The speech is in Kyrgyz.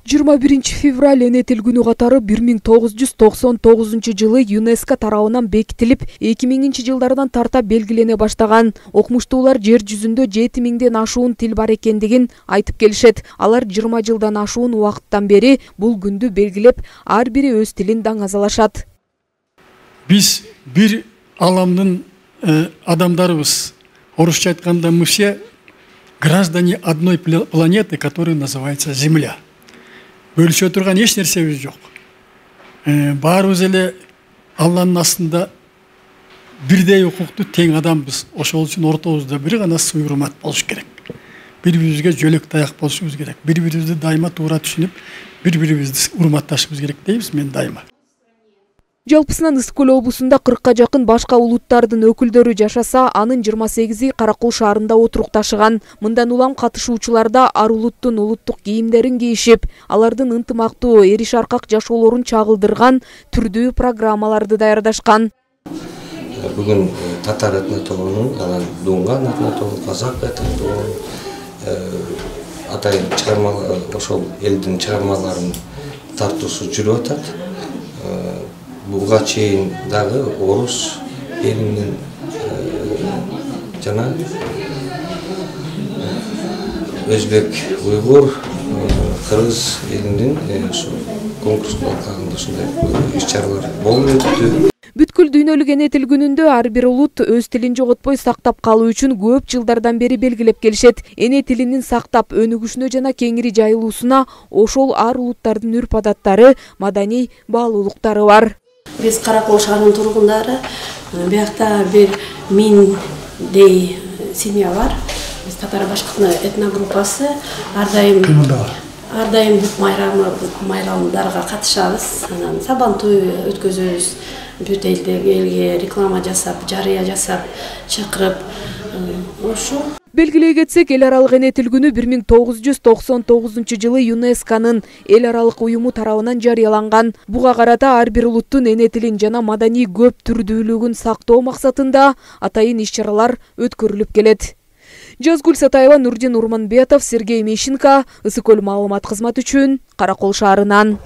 21 февраль эне тил күнү катары 1999 жылы ЮНЕСКО тарабынан бекитилип, 2000 жылдардан тарта белгилене баштаган. Окумуштуулар жер жүзүндө 7000ден ашуун тил бар экендигин айтып келишет. Алар 20 жылдан ашуун убакыттан бери бул күндү белгилеп, ар бири өз тилин даңазалашат. Биз бир аламдын адамдарыбыз. Орусча айтканда мы все граждане одной планеты, которая называется Земля. Бөлүшө турган эч нерсебиз жок. Баарыбыз эле Алланын астында бирдей укуктуу тең адамбыз. Ошол үчүн ортобузда бир гана сый урмат болуш керек. Бири-бирибизге жөлөк таяк болушубуз керек. Бири-бирибизди дайыма туура түшүнүп, бири-бирибизди урматташыбыз керек дейбиз мен дайыма. Жалпысынан Ысык-Көл облусунда 40-ка жакын башка улуттардын өкүлдөрү жашаса, анын 28-и Каракол шаарында отурукташыган. Мындан улам катышуучуларда ар улуттун улуттук кийимдерин кийишип, алардын ынтымактуу эриш аркак жашоолорун чагылдырган түрдүү программаларды даярдашкан. Бүгүн татар этнотогунун, анан дунган этнотогу, казак этнотогунун атайын чыгармалар, ошол элдин чыгармаларын тартуусу жүрүп атат. Буга чейин дагы орус элинин жана өзбек, уйгур, кыргыз элинин конкурстук алкагында ушундай иш-чаралар болуп өттү. Бүткүл дүйнөлүк эне тил күнүндө ар бир улут өз тилин жоготпой сактап калуу үчүн көп жылдардан бери белгилеп келишет. Эне тилинин сактап өнүгүшүнө жана кеңири жайылуусуна ошол ар улуттардын үрп-адаттары, маданий баалуулуктары бар. Биз Каракол шаарынын тургундары, биякта бир 1000дей семья бар. Биз татар башкыртны этногруппасы ар дайым бүт майрамдарга катышабыз. Анан сабантуй өткөзөбүз. Бүт элге реклама жасап, жарыя жасап, чакырып, ошо. Белгилей кетсек, эл аралык эне тил күнү 1999 жылы ЮНЕСКОнун эл аралык уюму тарабынан жарыяланган. Буга карата ар бир улуттун эне тилин жана маданий көп түрдүүлүгүн сактоо максатында атайын иш-чаралар өткөрүлүп келет. Жазгүл Сатаева, Нурдин Урманбетов, Сергей Мищенко, Ысык-Көл маалымат кызматы үчүн Каракол шаарынан.